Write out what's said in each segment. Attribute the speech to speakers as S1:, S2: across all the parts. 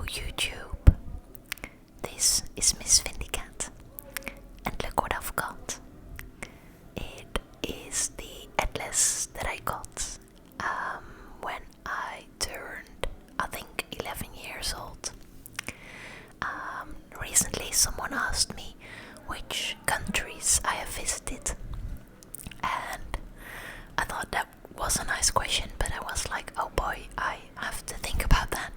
S1: YouTube. This is Miss Vindicat, and look what I've got. It is the atlas that I got when I turned, I think, 11 years old. Recently someone asked me which countries I have visited, and I thought that was a nice question, but I was like, oh boy, I have to think about that.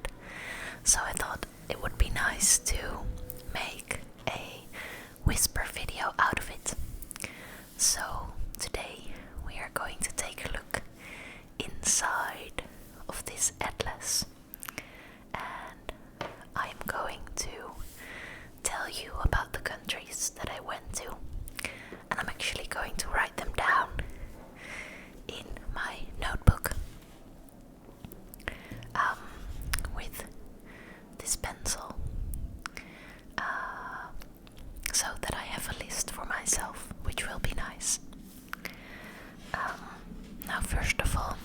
S1: So I thought it would be nice to make a whisper video out of it. So today we are going to take a look inside of this atlas, and I'm going to tell you about the countries that I went to, and I'm actually going to write them down in my notebook with this pencil, so that I have a list for myself, which will be nice. Now first of all,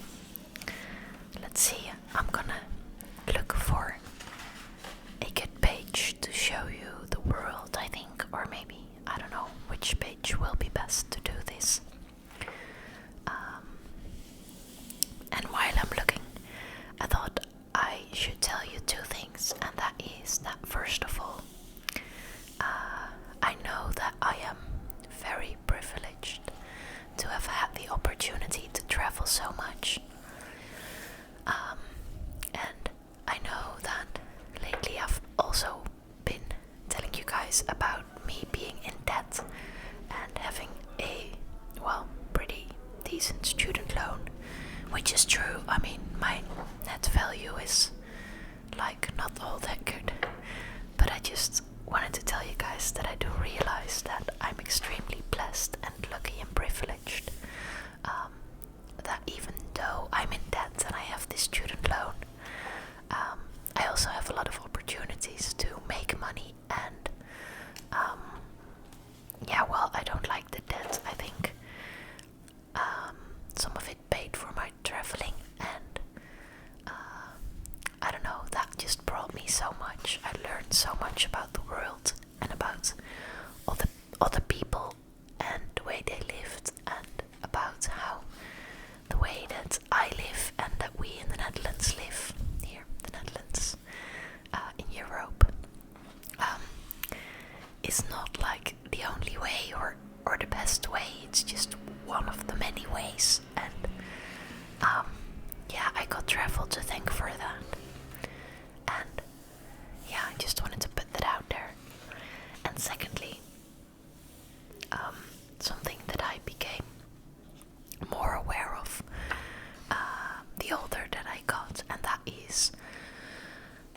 S1: let's see, I'm gonna look for a good page to show you the world, I think, or maybe, I don't know which page will be best to do this. And while I'm looking, I thought I should tell you two things, and that is that first of all, I know that I am very privileged to have had the opportunity to travel so much. And I know that lately I've also been telling you guys about me being in debt and having a, well, pretty decent student loan, which is true. I mean, my net value is like not all that good, but I just wanted to tell you guys that I do realize that I'm extremely blessed and lucky and privileged, that even though I'm in debt and I have this student loan, I also have a lot of opportunities to make money, and yeah, well, I don't like the debt. I think some of it paid for my traveling, and I don't know, that just brought me so much. I learned so much about the world and about all the other people and the way they lived, and about how the way that I live and that we in the Netherlands live here, the Netherlands, in Europe, is not like the only way or the best way. It's just one of the many ways, and yeah, I got travel to thank for that. And yeah, I just wanted to put that out there. And secondly, something that I became more aware of the older that I got, and that is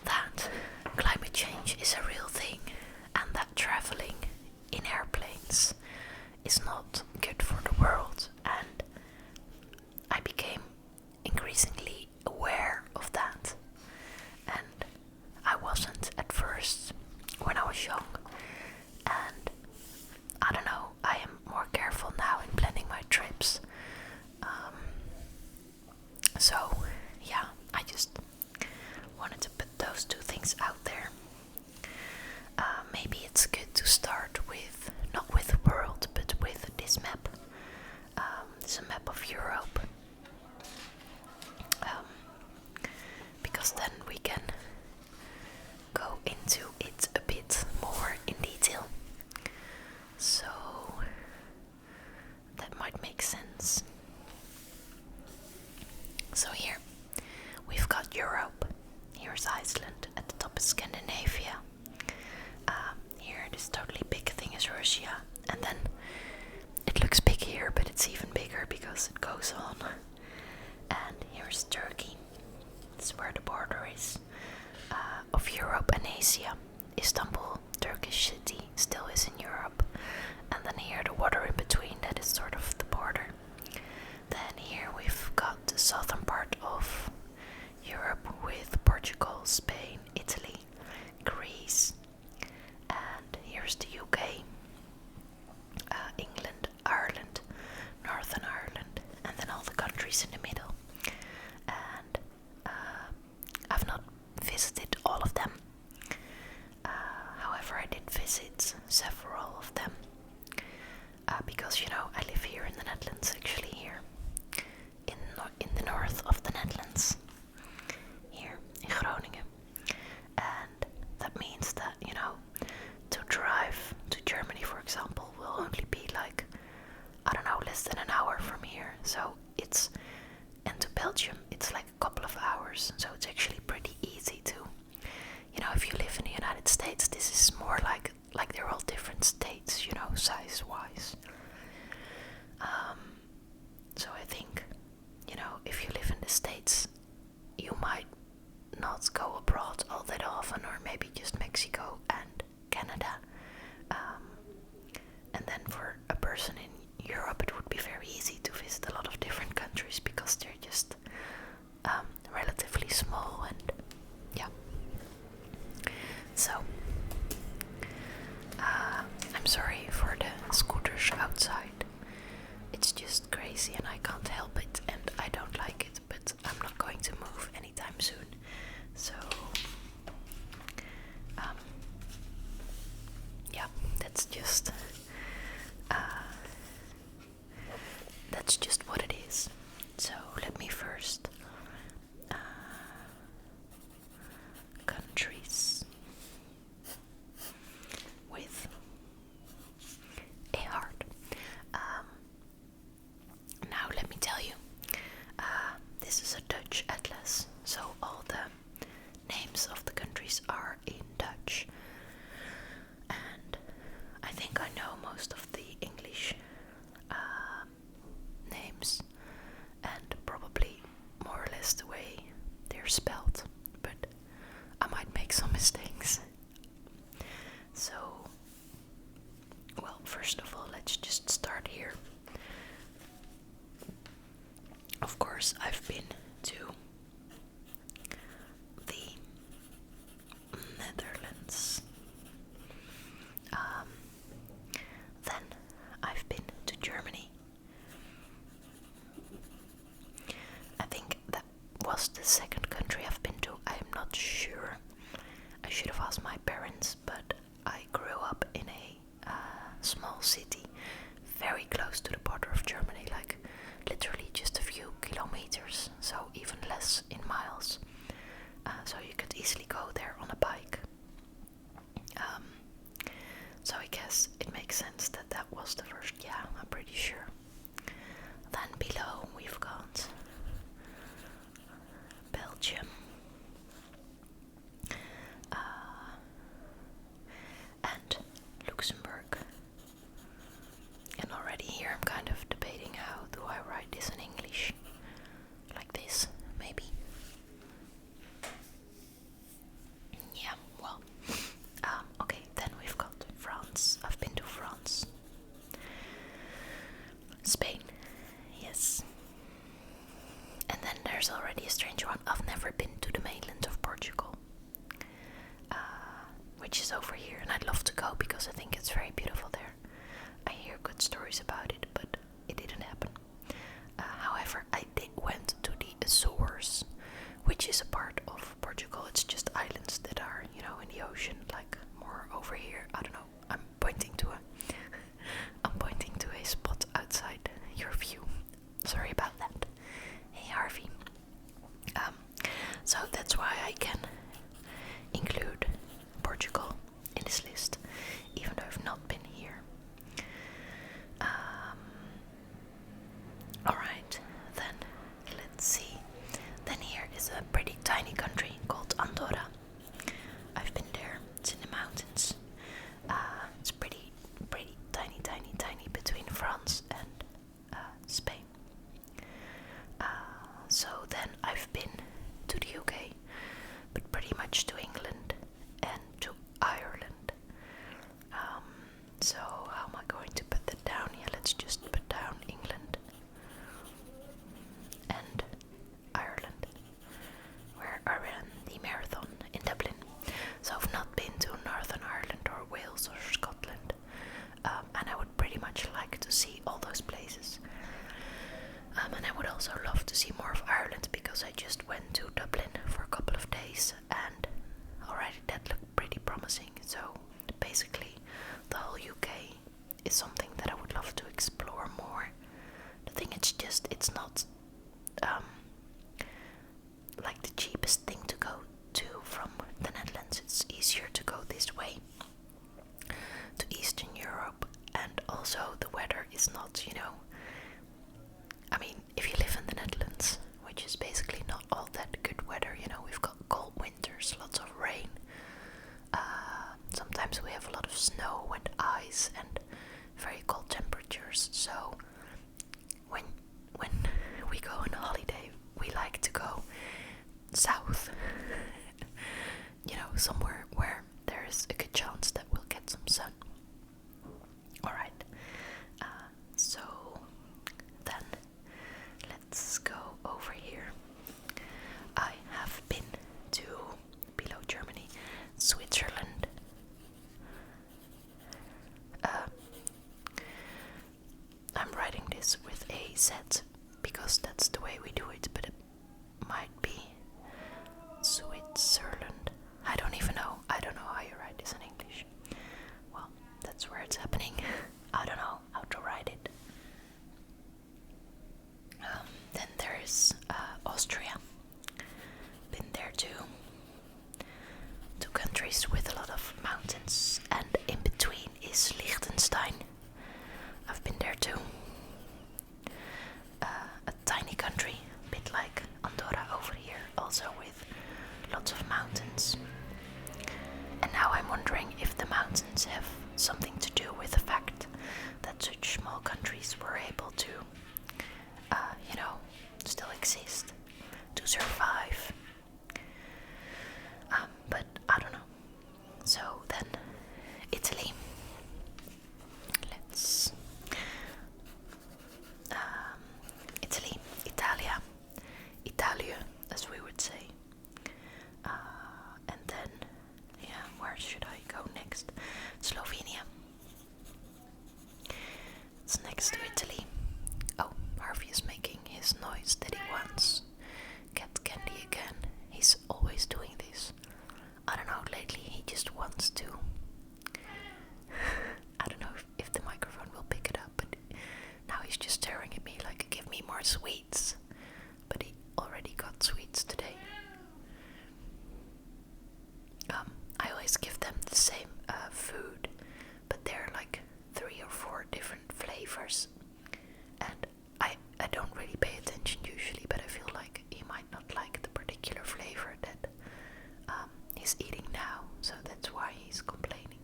S1: that climate change is a real thing, and that traveling in airplanes is not good for the world. And I became increasingly aware of that, and I wasn't at first when I was young, and I don't know, I am more careful now in planning my trips. So yeah, I just wanted to put those two things out there. Maybe it's good to start with, not with the world, but with this map. It's a map of Europe, because then we can go into it a bit more in detail. So that might make sense. So here we've got Europe. Here's Iceland. At the top is Scandinavia. Here this totally big thing is Russia, and then it looks big here, but it's even bigger because it goes on. And here's Turkey. This is where the border is of Europe and Asia. Istanbul, Turkish city, still is in Europe. And then here the water in between, that is sort of the border. Then here we've got the southern part of Europe with Portugal, Spain, Italy, Greece, and here's the UK, England, Ireland, Northern Ireland, and then all the countries in the middle. And I've not visited all of them, maybe just Mexico and Canada. And then for a person in Europe, it would be very easy to visit a lot of different countries because they're just relatively small, and yeah. So I'm sorry for the scooters outside. It's just crazy and I can't help it, and I don't like it, but I'm not going to move anytime soon. So yeah, that's just what it is. So let me first countries with a heart. Now let me tell you, this is a Dutch atlas, so all the names of the countries are in Dutch, and I think I know most of the English names, and probably more or less the way they're spelled, but I might make some mistakes. So, well, first of all, let's just start here. Of course, I've been to the Netherlands. Then I've been to Germany. I think that was the second country I've been to. I'm not sure. I should have asked my parents, but I grew up in a small city very close to the border of Germany, like literally just a few kilometers, so even less in miles. So you could easily go there on a bike. So I guess it makes sense that that was the first. Yeah, I'm pretty sure. Then below we've got Belgium, and Luxembourg. And already here I'm kind of debating how do I write this in English. Like this, maybe. Yeah, well. Okay, then we've got France. I've been to France. Spain, yes. And then there's already a strange one. I've never been to the mainland of Portugal, which is over here, and I'd love to go because I think it's very beautiful there. I hear good stories about it, but it didn't happen. However, I went to the Azores, which is a part of Portugal. It's just islands that are, in the ocean, like more over here. I don't know. I'm pointing to a spot outside your view. Sorry about that. Hey Harvey. So that's why I can include Portugal in this list, even though I've not been here. Alright, then let's see. Then here is a pretty tiny country called Andorra. I've been there. It's in the mountains. It's pretty tiny between France and Spain. So then I've been to the UK, but pretty much to England and to Ireland. So how am I going to put that down? Yeah, let's just put down England and Ireland, where I ran the marathon in Dublin. So I've not been to Northern Ireland or Wales or Scotland, and I would pretty much like to see all those places. And I would also love to see more of Ireland because I just went to Dublin for a couple of days and already that looked pretty promising. So basically the whole UK is something that I would love to explore more. The thing is just it's not like the cheapest thing to go to from the Netherlands. It's easier to go this way to Eastern Europe, and also the weather is not, I mean, if you live in the Netherlands, which is basically not all that good weather, we've got cold winters, lots of rain. Sometimes we have a lot of snow and ice and very cold temperatures. So when we go on holiday, we like to go south, somewhere where Switzerland. I don't even know. I don't know how you write this in English. Well, that's where it's happening. I don't know how to write it. Then there's Austria. Been there too. Two countries with a lot of mountains, and in between is Liechtenstein. I've been there too. A tiny country, a bit like Andorra over here, also with lots of mountains. And now I'm wondering if the mountains have something to do with the fact that such small countries were able to, still exist, to survive. But I don't know. So then, Italy. Let's. Italy, Italia, Italia, as we would say. And then, where should I go next? Slovenia. It's next to Italy. Oh, Harvey is making his noise that he wants cat candy again. He's always doing this. I don't know, lately he just wants to. I don't know if the microphone will pick it up, but now he's just staring at me like, give me more sweets. But he already got sweets today. I always give them the same food, but they're like 3 or 4 different flavors. And I don't really pay attention usually, but I feel like he might not like the particular flavor that he's eating now, so that's why he's complaining.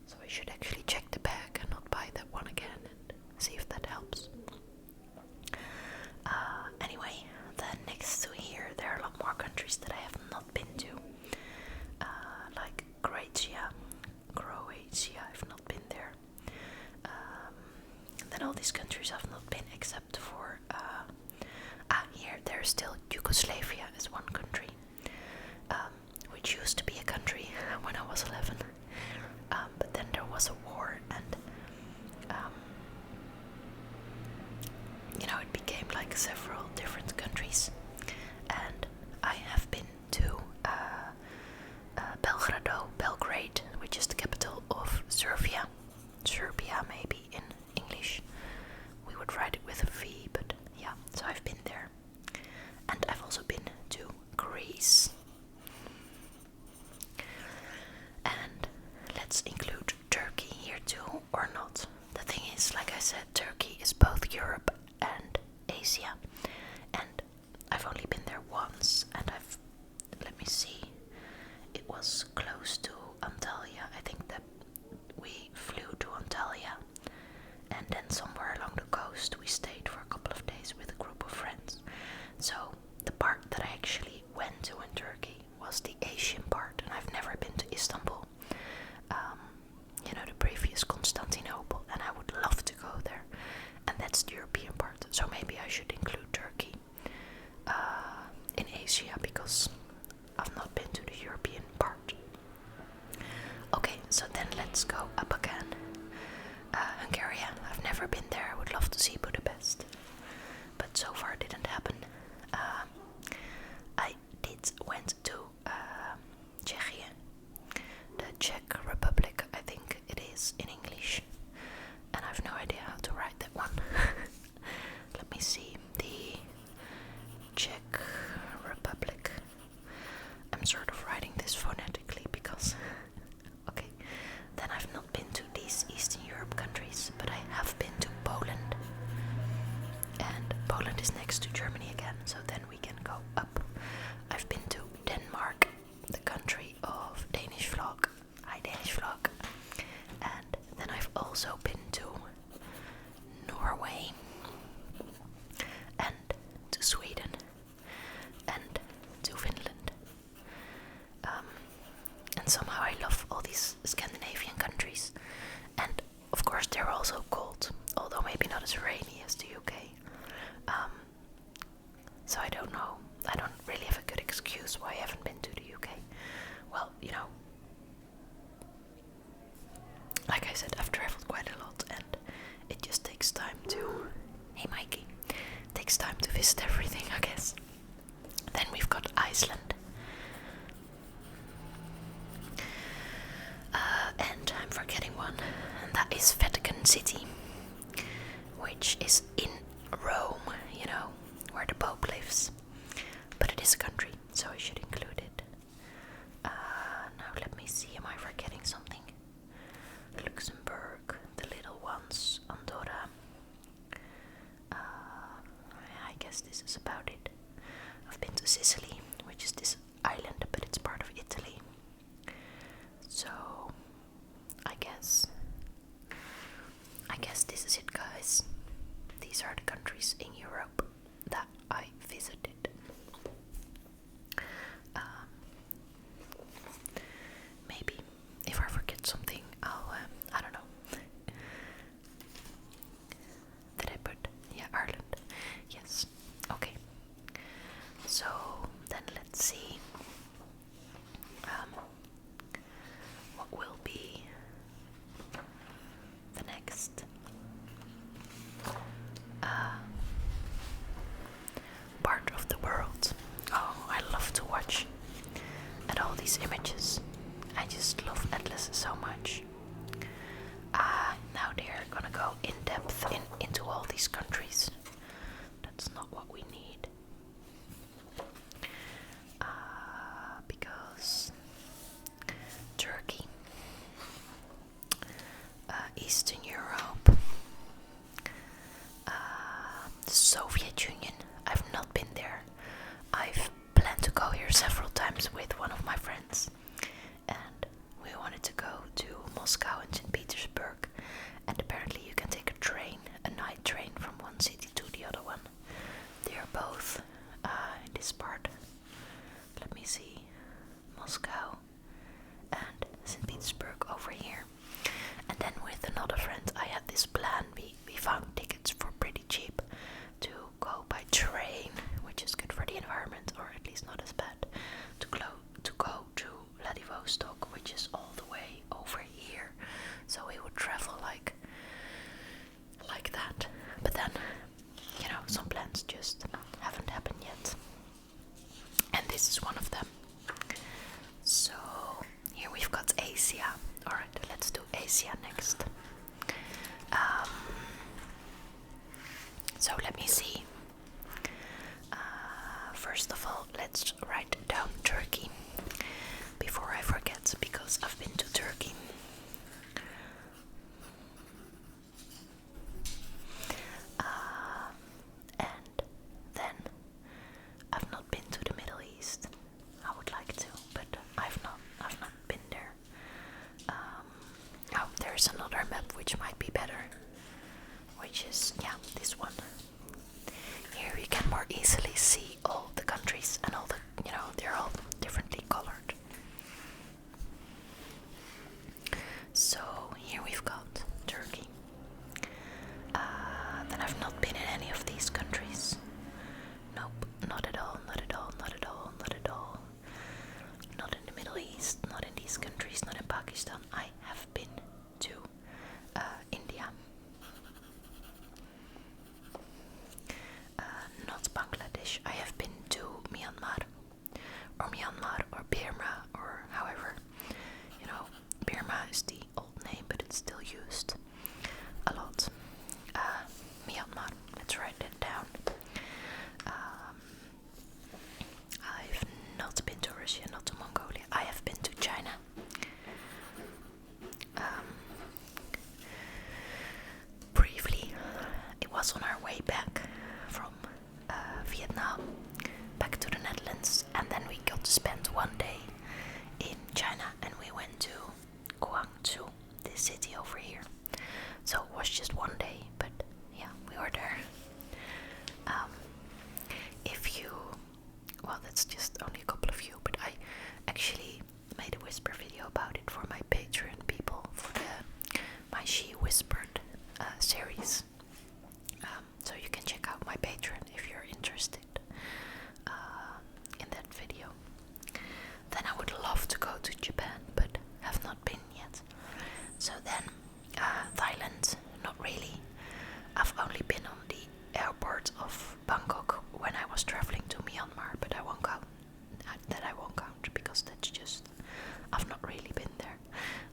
S1: So I should actually check the bag and not buy that one again and see if that helps. Anyway, then next to here there are a lot more countries that I have not been to. Like Croatia, I've not been there. Then all these countries I've not been except for here there's still Yugoslavia as one country, which used to be a country when I was 11, but then there was a war and it became like several different countries, and I have been to Belgrade, which is the capital of Serbia maybe in English. We would write it with a V, but yeah, so I've been there. And I've also been to Greece. And let's include Turkey here too, or not. The thing is, like I said, Turkey is both Europe and Asia. And I've only been there once, and let me see, it was close to Antalya. I think that we flew to Antalya, and then somewhere along the coast we stayed for a couple of days with a group of friends. So the part that I actually went to in Turkey was the Asian part, and I've never been to Istanbul, the previous Constantinople, and I would love to go there. And that's the European part, so maybe I should include Turkey in Asia, because I've not been to the European part. Okay, so then let's go up again. Hungary, I've never been there. I would love to see Budapest, but so far it didn't happen. I went to Czechia, the Czech Republic, I think it is in English, and I have no idea how to write that one. Let me see, the Czech Republic. I'm sort of writing this phonetically because okay, then I've not been to these Eastern Europe countries, but I have been to Poland, and Poland is next to Germany again, so then we can go up. I've been to Denmark, the country of Danish Vlog, hi Danish Vlog, and then I've also been to Norway, and to Sweden, and to Finland. And somehow I love all these Scandinavian countries, and of course they're also cold, although maybe not as rainy as the UK. So I don't know, I don't really have a good excuse why I haven't been to the UK. Well, like I said, I've traveled quite a lot, and it just takes time to, hey Mikey, takes time to visit everything, I guess. Then we've got Iceland. Sicily, which is this island, but it's part of Italy. So I guess this is it, guys. These are the countries in Europe that I visited. Maybe if I forget something, I'll I don't know. Did I put Ireland? Yes. Okay. So then let's see what will be the next part of the world. Oh, I love to watch at all these images. I just love Atlas so much. Now they're gonna go in depth into all these countries. That's not what we need. Because Turkey, Eastern Europe, the Soviet Union. I've not been there. I've planned to go here several times with one of my friends, and we wanted to go to Moscow and St. Petersburg, and apparently you can take a train, a night train from one city to the other one. They are both in this part. Let me see, Moscow and St. Petersburg over here. And then with another friend I had this plan. We found tickets for pretty cheap to go by train, which is good for the environment, or at least not as bad, to go to Vladivostok, which is all the way over here. So we would travel like that. But then, you know, some plans just haven't happened yet. And this is one of them. So here we've got Asia. Alright, let's do Asia next. So let me see. First of all, let's write down Turkey before I forget, because I've been to Turkey. And then I've not been to the Middle East. I would like to, but I've not been there. Oh, there's another map which might be better, which is, yeah, this one. Here you can more easily see all the countries and all the, you know, they're all differently colored. So here we've got Turkey. Then I've not been in any of these countries. Nope, not at all, not at all, not at all, not at all. Not in the Middle East, not in these countries, not in Pakistan. I have been to India. Not Bangladesh. I have been to Myanmar or Burma, or however, you know, Burma is the old name, but it's still used a lot. Myanmar, let's write that down. I've not been to Russia, not to Mongolia. I have been to China. Briefly, it was on our way back from Vietnam back to the Netherlands, and then we got to spend one day in China, and we went to Guangzhou, this city over here. So it was just one day, but yeah, we were there. Well, that's just only a couple of you, but I actually made a whisper video about it for my Patreon people, for my She Whispered series. So you can check out my Patreon if you're interested in that video. Then I would love to go to Japan, but have not been yet. So then Thailand, not really. I've only been on the airport of Bangkok when I was traveling to Myanmar, but I won't count because that's just, I've not really been there.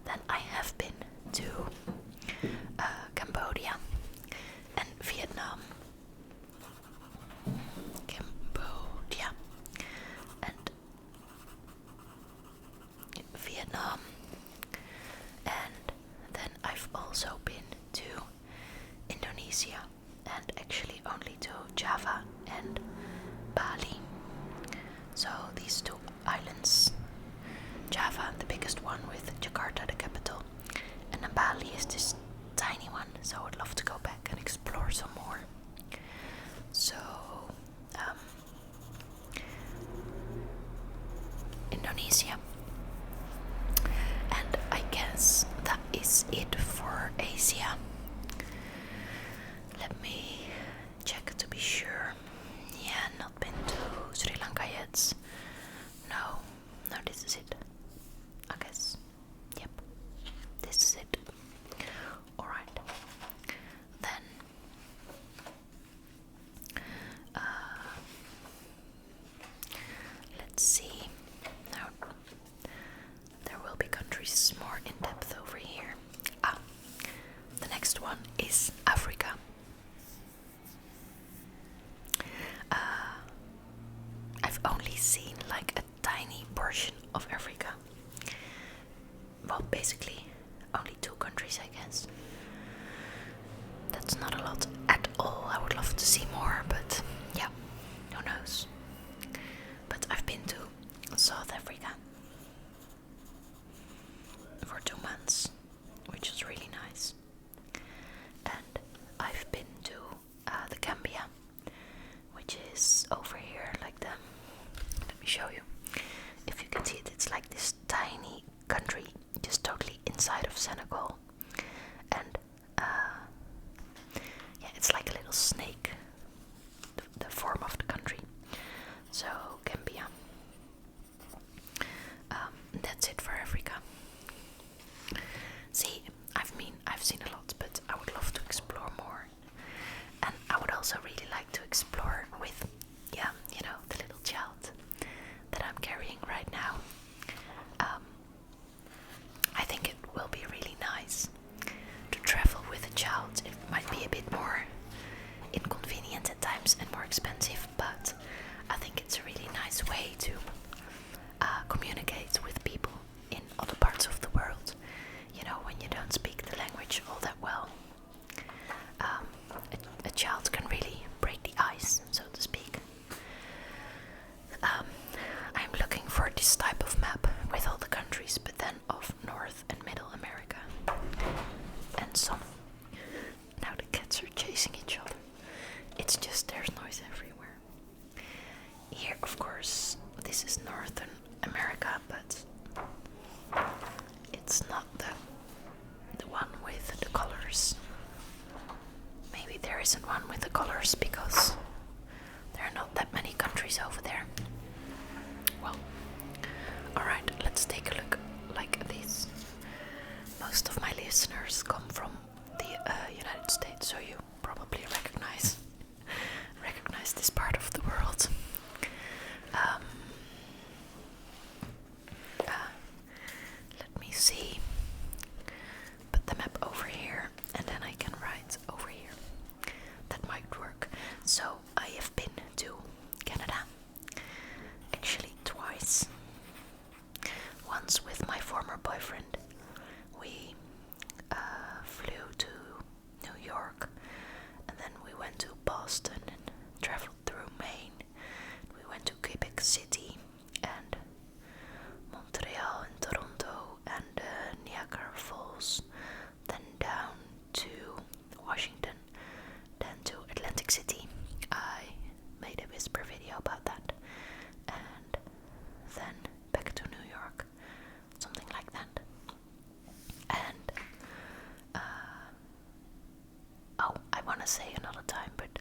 S1: Then I have been to Cambodia and Vietnam. Cambodia and Vietnam. And then I've also been to Indonesia, and actually only to Java and Bali. biggest one with Jakarta, the capital, and then Bali is this tiny one. So I would love to go back and explore some more. So Indonesia. And I guess that is it for Asia. Let me check to be sure. Yeah, not been to Sri Lanka yet. No, this is it. I guess. Yep, this is it. Alright. Then let's see. Now there will be countries more in depth over here. The next one is Africa. I've only seen like a tiny portion of Africa. Well, basically only 2 countries, I guess. That's not a lot at all. I would love to see more, but yeah, who knows. But I've been to South Africa for 2 months, which was really nice. And I've been to the Gambia, which is over here, like the. Let me show you. If you can see it, it's like this tiny country, just totally inside of Senegal, and yeah, it's like a little snake. The form of the country. So Gambia. That's it for Africa. See, I've seen a lot, but I would love to explore more. And I would also really like to explore with, yeah, the little child that I'm carrying right now. I think it will be really nice to travel with a child. It might be a bit more inconvenient at times and more expensive, but I think it's a really nice way to communicate with people in other parts of the world. When you don't speak the language all that well, a child can really break the ice, so to speak. I'm looking for this type of map with all the countries, but then of North and Middle America. And some. Now the cats are chasing each other. It's just there's noise everywhere. Here, of course, this is Northern America, but it's not the one with the colors. Maybe there isn't one with the colors because there are not that many countries over there. Well, alright, let's take a look like this. Most of my listeners come from the United States, so you probably recognize this part of the world. Let me see. Put the map over here, and then I can write over here. That might work. So I have been to Canada, actually twice. Once with my former boyfriend. We flew to New York, and then we went to Boston and traveled through Maine. We went to Quebec City and Montreal and Toronto and Niagara Falls, then down to Washington, then to Atlantic City. I made a whisper video about that, and then back to New York, something like that. And I want to say another time, but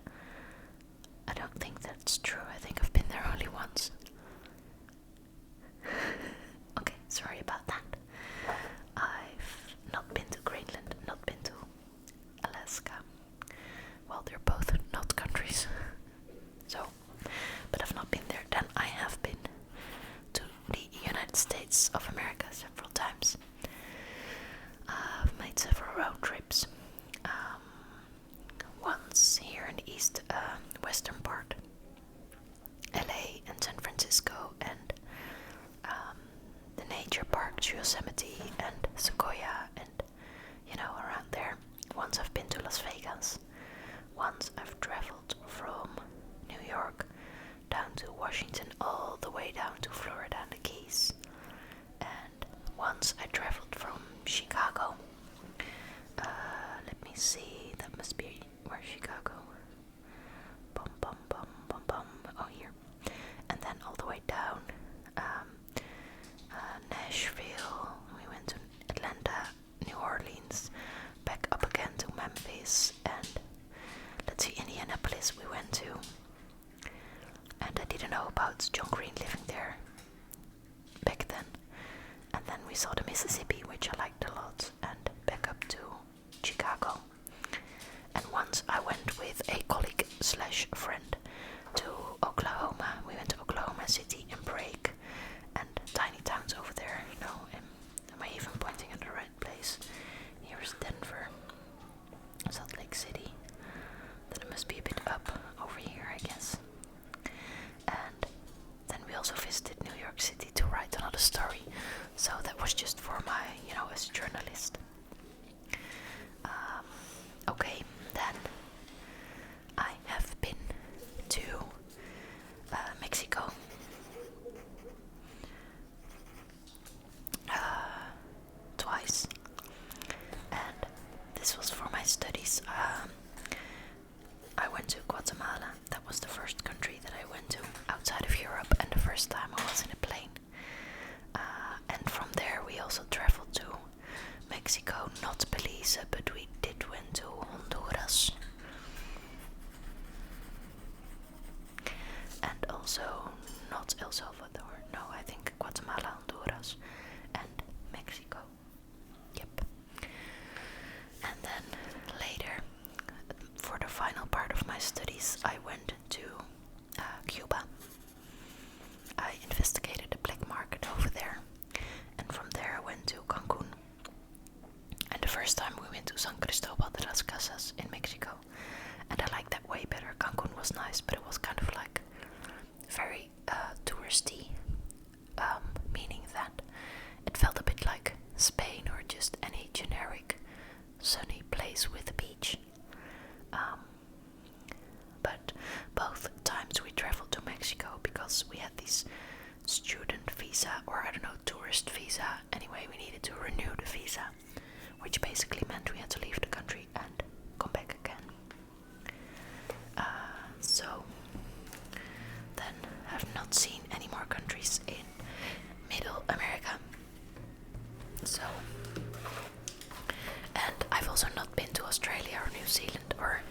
S1: I don't think that's true. I think I've been there only once. Okay, sorry about that. I've not been to Greenland, not been to Alaska. Well, they're both not countries. So, but I've not been there. Then I have been to the United States of America several times. I've made several road trips. Once here in the western part, LA and San Francisco, and the nature parks, Yosemite and Sequoia, and around there. Once I've been to Las Vegas. Once I've traveled from New York down to Washington, all the way down to Florida and the Keys. And once we saw the Mississippi, which I liked a lot, and back up to Chicago. And once I went with a colleague slash friend to Oklahoma. We went to Oklahoma City and break, and tiny towns over there, you know. Am I even pointing at the right place? Here's Denver, Salt Lake City. Then it must be a bit up over here, I guess. And then we also visited New York City to write another story. So that was just for my, you know, as a journalist. Okay, then I have been to Mexico. Twice. And this was for my studies. I went to Guatemala. That was the first country that I went to outside of Europe, and the first time I was in a plane. And from there we also traveled to Mexico, not Belize, but we did went to Honduras. And also not El Salvador, no, I think Guatemala, Honduras, and Mexico. Yep. And then later, for the final part of my studies, I went to Cuba. I investigated the black market over there, and from there I went to Cancun. And the first time we went to San Cristobal de las Casas in Mexico, and I liked that way better. Cancun was nice, but it was kind of like very touristy, meaning that it felt a bit like Spain or just any generic sunny place with a beach. But both times we traveled to Mexico because we had this student visa, or I don't know, tourist visa. Anyway, we needed to renew the visa, which basically meant we had to leave the country and come back again. So then I've not seen any more countries in Middle America. So, and I've also not been to Australia or New Zealand or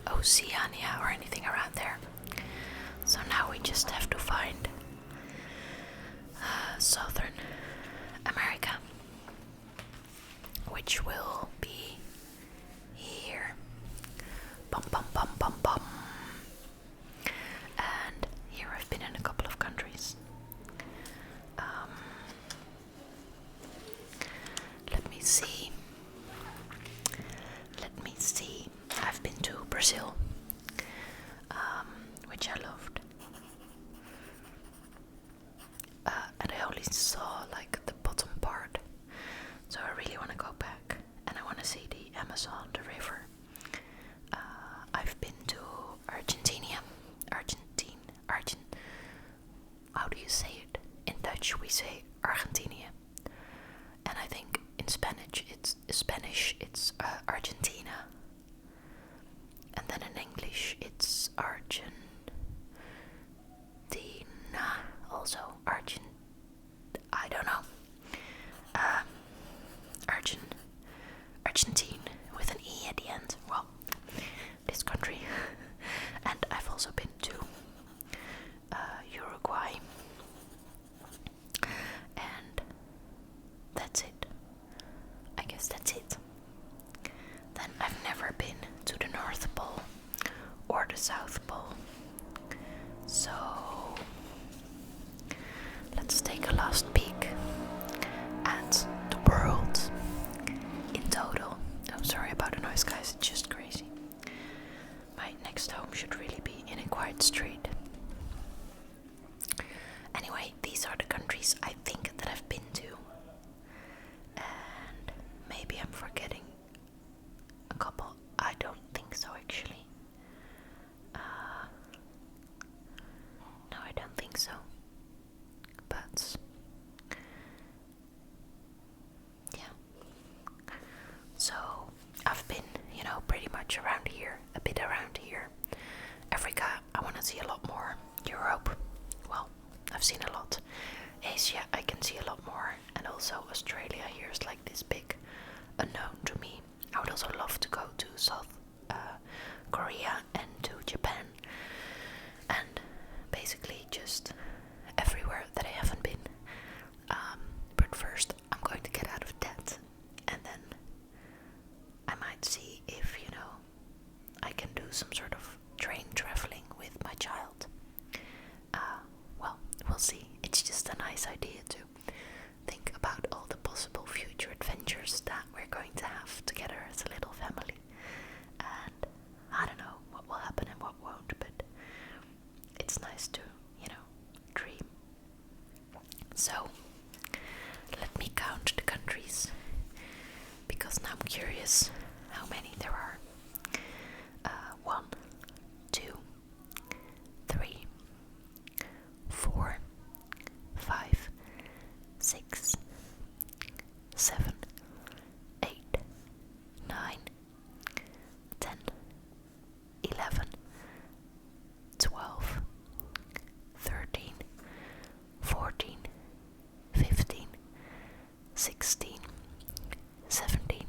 S1: Oceania or anything around there. So now we just have to find Southern America, which will be here. Bum bum bum bum bum. And here I've been in a couple of countries. Let me see. I've been to Brazil, which I loved. And I only saw like the bottom part, so I really want to go back, and I want to see the Amazon, the river. I've been to Argentina. How do you say it? In Dutch we say Argentinië, and I think in Spanish it's Argentina, and then in English it's Argentina, also I don't know. Argentine with an E at the end. Well, this country. And I've also been to Uruguay. And that's it. I guess that's it. Then I've never been to the North Pole or the South Pole. So let's take a last peek at the world in total. I'm sorry about the noise, guys, it's just crazy. My next home should really be in a quiet street. Anyway, these are the countries I think that I've been to. And maybe I'm forgetting a couple. I don't think so, actually. No, I don't think so. But yeah. So I've been, pretty much around here, a bit around here. Africa, I want to see a lot more. Europe, well, I've seen a lot. Asia, I can see a lot more. And also Australia here is like this big unknown to me. I would also love to go to South Korea and to Japan. And basically just everywhere that I haven't been. But for Let me count the countries, because now I'm curious how many there are. 1, 2, 3, 4, 5, 6, 7, 8, 9, 10, 11, 12, 13, 14, 15, 16, 17,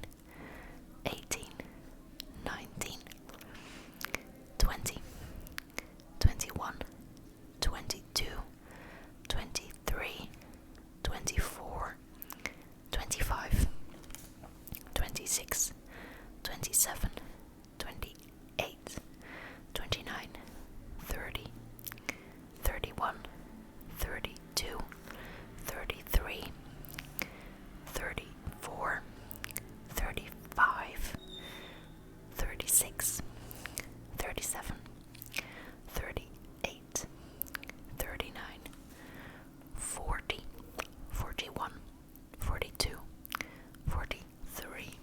S1: 18, 19, 20, 21, 22, 23, 24, 25, 26, 27, 28, 29, 30, 31, 32, 33, 34, 35, 36, 37, 38, 39, 40, 41, 42, 43.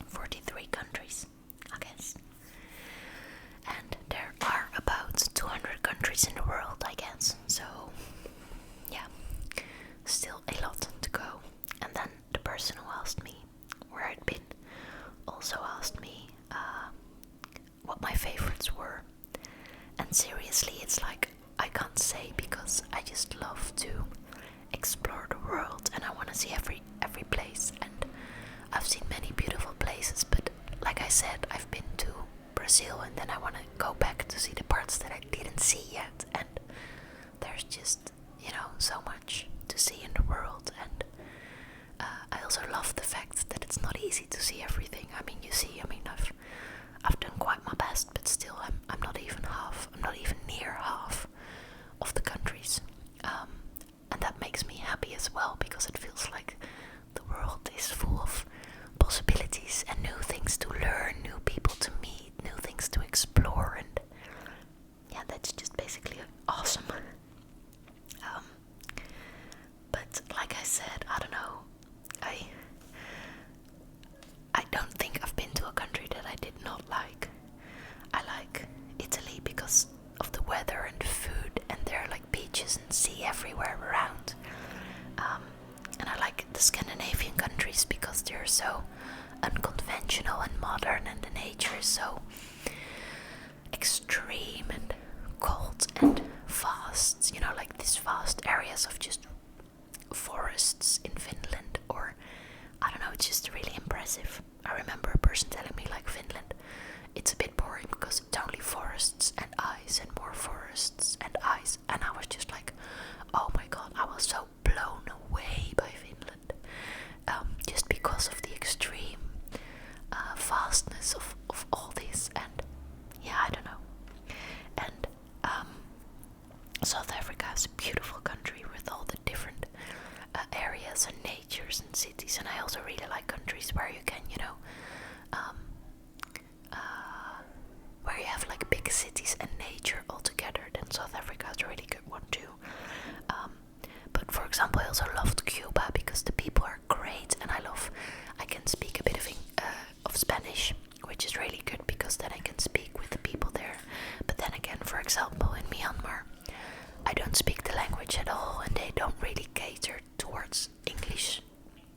S1: 43 countries, I guess. And there are about 200 countries in the world, I guess. So, yeah, still a lot to go. And then the person who asked me where I'd been also asked me what my favorites were. And seriously, it's like I can't say, because I just love to explore the world and I want to see every place. And I've seen many beautiful places, but like I said, I've been to Brazil and then I want to go back to see the parts that I didn't see yet. And there's just, so much to see in the world. And I also love the fact that it's not easy to see everything. I mean, I've done quite my best, but still I'm not even near half of the countries. And that makes me happy as well, because it feels like the world is full of possibilities and new things to learn, new people to meet, new things to explore, and yeah, that's just basically awesome. But like I said, I don't know, I don't think I've been to a country that I did not like. I like Italy because of the weather and the food, and there are like beaches and sea everywhere around. And I like the Scandinavian countries because they're so unconventional and modern, and the nature is so extreme and cold and vast. Like these vast areas of just forests in Finland, or I don't know, it's just really impressive. I remember a person telling me like Finland, it's a bit boring because it's only forests and ice and more forests and ice, and I was just like, oh my god, I was so blown away by Finland, just because of the extreme vastness of all this. And yeah, I don't know. And South Africa is a beautiful country with all the different areas and natures and cities, and I also really like countries where you can, where you have like big cities and nature all together. Then South Africa is a really good one too. But for example, I also loved Cuba because the people are great, and I can speak a bit of Spanish, which is really good because then I can speak with the people there. But then again, for example, in Myanmar, I don't speak the language at all, and they don't really cater towards English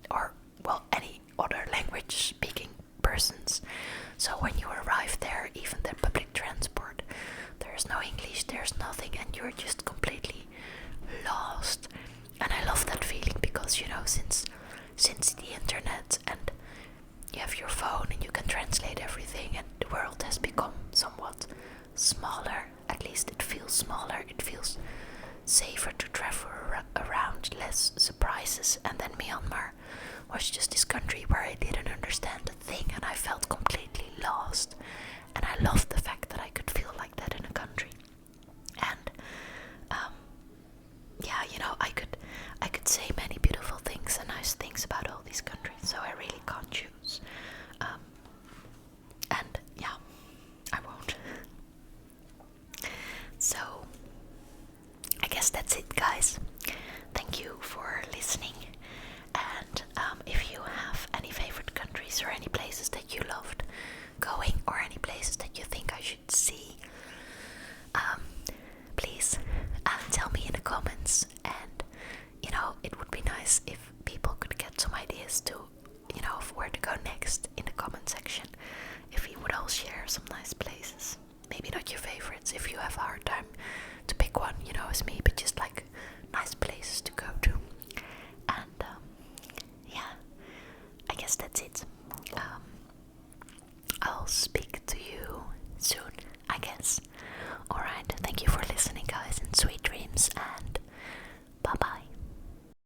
S1: or, well, any other language speaking persons. So when you arrive there, even the public transport, there's no English, there's nothing, and you're just completely lost. And I love that feeling because, since the internet and you have your phone and you can translate everything, and the world has become somewhat smaller. At least it feels smaller, it feels safer to travel around, less surprises. And then Myanmar was just this country where I didn't understand a thing and I felt completely lost. And I loved the fact that I could feel like that in a country. And yeah, I could say many beautiful things and nice things about all these countries, so I really can't choose. And yeah, I won't. So guess that's it, guys. Thank you for listening. And if you have any favorite countries or any places that you loved going, or any places that you think I should see, please tell me in the comments. And it would be nice if people could get some ideas to, of where to go next in the comment section. If you would all share some nice places, maybe not your favorites if you have a hard time to pick one, as me, but just like nice places to go to. And yeah, I guess that's it. I'll speak to you soon, I guess. Alright, thank you for listening, guys, and sweet dreams, and